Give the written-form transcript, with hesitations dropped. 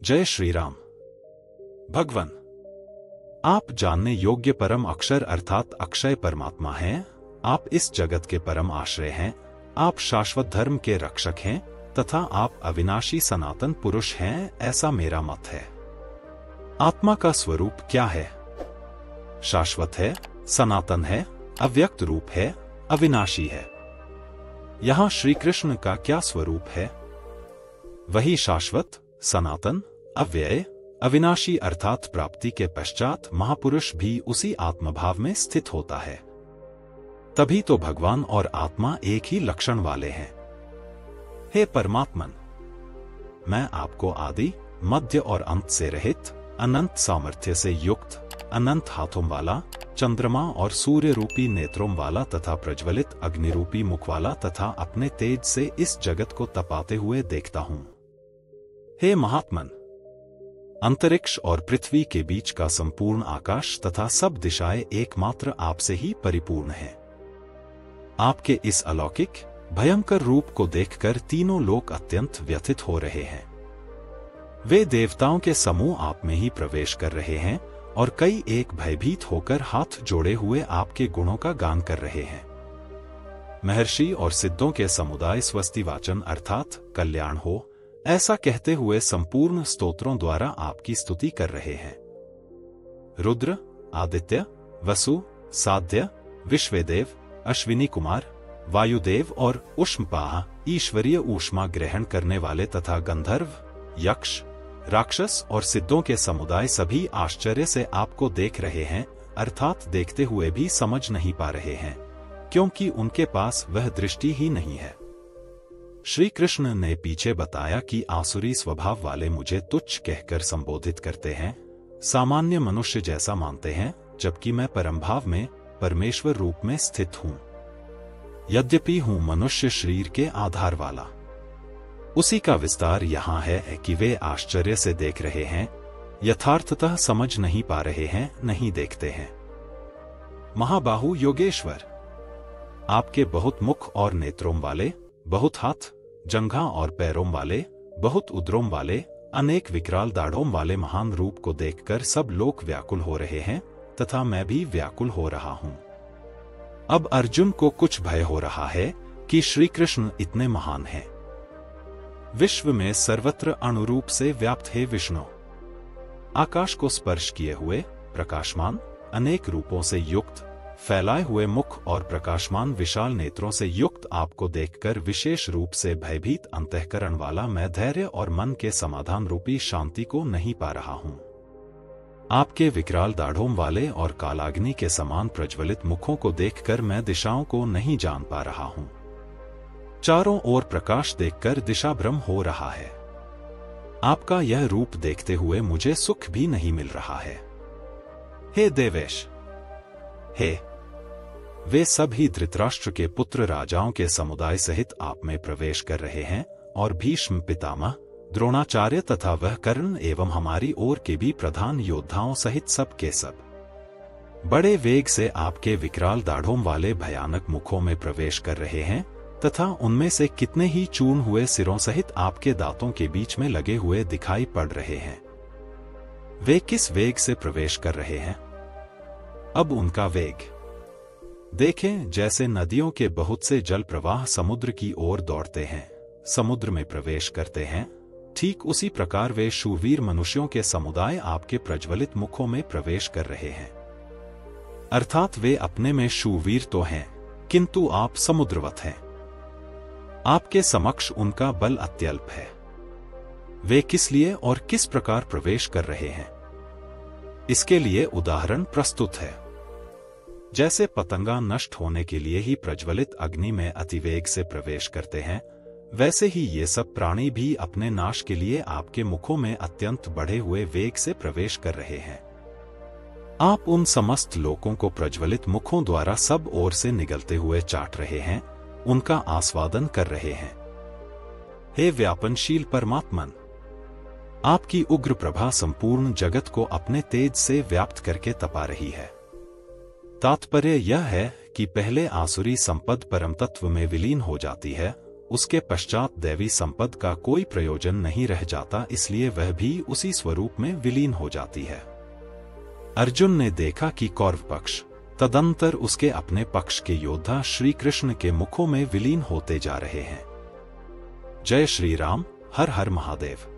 जय श्री राम। भगवान, आप जानने योग्य परम अक्षर अर्थात अक्षय परमात्मा हैं। आप इस जगत के परम आश्रय हैं। आप शाश्वत धर्म के रक्षक हैं तथा आप अविनाशी सनातन पुरुष हैं, ऐसा मेरा मत है। आत्मा का स्वरूप क्या है? शाश्वत है, सनातन है, अव्यक्त रूप है, अविनाशी है। यहां श्री कृष्ण का क्या स्वरूप है? वही शाश्वत, सनातन, अव्यय, अविनाशी अर्थात प्राप्ति के पश्चात महापुरुष भी उसी आत्मभाव में स्थित होता है। तभी तो भगवान और आत्मा एक ही लक्षण वाले हैं। हे परमात्मन, मैं आपको आदि, मध्य और अंत से रहित, अनंत सामर्थ्य से युक्त, अनंत हाथों वाला, चंद्रमा और सूर्य रूपी नेत्रों वाला तथा प्रज्वलित अग्नि रूपी मुख वाला तथा अपने तेज से इस जगत को तपाते हुए देखता हूं। हे महात्मन, अंतरिक्ष और पृथ्वी के बीच का संपूर्ण आकाश तथा सब दिशाएं एकमात्र आपसे ही परिपूर्ण हैं। आपके इस अलौकिक भयंकर रूप को देखकर तीनों लोक अत्यंत व्यथित हो रहे हैं। वे देवताओं के समूह आप में ही प्रवेश कर रहे हैं और कई एक भयभीत होकर हाथ जोड़े हुए आपके गुणों का गान कर रहे हैं। महर्षि और सिद्धों के समुदाय स्वस्ति वाचन अर्थात कल्याण हो, ऐसा कहते हुए संपूर्ण स्तोत्रों द्वारा आपकी स्तुति कर रहे हैं। रुद्र, आदित्य, वसु, साध्य, विश्वेदेव, अश्विनी कुमार, वायुदेव और ऊष्मपाह, ईश्वरीय ऊष्मा ग्रहण करने वाले तथा गंधर्व, यक्ष, राक्षस और सिद्धों के समुदाय सभी आश्चर्य से आपको देख रहे हैं, अर्थात देखते हुए भी समझ नहीं पा रहे हैं, क्योंकि उनके पास वह दृष्टि ही नहीं है। श्री कृष्ण ने पीछे बताया कि आसुरी स्वभाव वाले मुझे तुच्छ कहकर संबोधित करते हैं, सामान्य मनुष्य जैसा मानते हैं, जबकि मैं परमभाव में परमेश्वर रूप में स्थित हूं। यद्यपि हूं मनुष्य शरीर के आधार वाला। उसी का विस्तार यहां है कि वे आश्चर्य से देख रहे हैं, यथार्थतः समझ नहीं पा रहे हैं, नहीं देखते हैं। महाबाहु योगेश्वर, आपके बहुत मुख और नेत्रों वाले, बहुत हाथ, जंघा और पैरों वाले, बहुत उदरों वाले, अनेक विकराल दाढ़ों वाले महान रूप को देखकर सब लोग व्याकुल हो रहे हैं तथा मैं भी व्याकुल हो रहा हूं। अब अर्जुन को कुछ भय हो रहा है कि श्री कृष्ण इतने महान हैं। विश्व में सर्वत्र अणुरूप से व्याप्त है विष्णु। आकाश को स्पर्श किए हुए, प्रकाशमान, अनेक रूपों से युक्त, फैलाए हुए मुख और प्रकाशमान विशाल नेत्रों से युक्त आपको देखकर विशेष रूप से भयभीत अंतःकरण वाला मैं धैर्य और मन के समाधान रूपी शांति को नहीं पा रहा हूं। आपके विकराल दाढ़ों वाले और कालाग्नि के समान प्रज्वलित मुखों को देखकर मैं दिशाओं को नहीं जान पा रहा हूं। चारों ओर प्रकाश देखकर दिशा भ्रम हो रहा है। आपका यह रूप देखते हुए मुझे सुख भी नहीं मिल रहा है। हे देवेश, हे, वे सभी धृतराष्ट्र के पुत्र राजाओं के समुदाय सहित आप में प्रवेश कर रहे हैं और भीष्म पितामह, द्रोणाचार्य तथा वह कर्ण एवं हमारी ओर के भी प्रधान योद्धाओं सहित सब के सब बड़े वेग से आपके विकराल दाढ़ों वाले भयानक मुखों में प्रवेश कर रहे हैं तथा उनमें से कितने ही चूर्ण हुए सिरों सहित आपके दांतों के बीच में लगे हुए दिखाई पड़ रहे हैं। वे किस वेग से प्रवेश कर रहे हैं? अब उनका वेग देखें, जैसे नदियों के बहुत से जल प्रवाह समुद्र की ओर दौड़ते हैं, समुद्र में प्रवेश करते हैं, ठीक उसी प्रकार वे शूरवीर मनुष्यों के समुदाय आपके प्रज्वलित मुखों में प्रवेश कर रहे हैं। अर्थात वे अपने में शूरवीर तो हैं, किंतु आप समुद्रवत हैं। आपके समक्ष उनका बल अत्यल्प है। वे किस लिए और किस प्रकार प्रवेश कर रहे हैं, इसके लिए उदाहरण प्रस्तुत है। जैसे पतंगा नष्ट होने के लिए ही प्रज्वलित अग्नि में अतिवेग से प्रवेश करते हैं, वैसे ही ये सब प्राणी भी अपने नाश के लिए आपके मुखों में अत्यंत बढ़े हुए वेग से प्रवेश कर रहे हैं। आप उन समस्त लोगों को प्रज्वलित मुखों द्वारा सब ओर से निगलते हुए चाट रहे हैं, उनका आस्वादन कर रहे हैं। हे व्यापनशील परमात्मन, आपकी उग्र प्रभा संपूर्ण जगत को अपने तेज से व्याप्त करके तपा रही है। तात्पर्य यह है कि पहले आसुरी संपद परम तत्व में विलीन हो जाती है उसके पश्चात दैवी संपद का कोई प्रयोजन नहीं रह जाता, इसलिए वह भी उसी स्वरूप में विलीन हो जाती है। अर्जुन ने देखा कि कौरव पक्ष तदंतर उसके अपने पक्ष के योद्धा श्री कृष्ण के मुखों में विलीन होते जा रहे हैं। जय श्री राम, हर हर महादेव।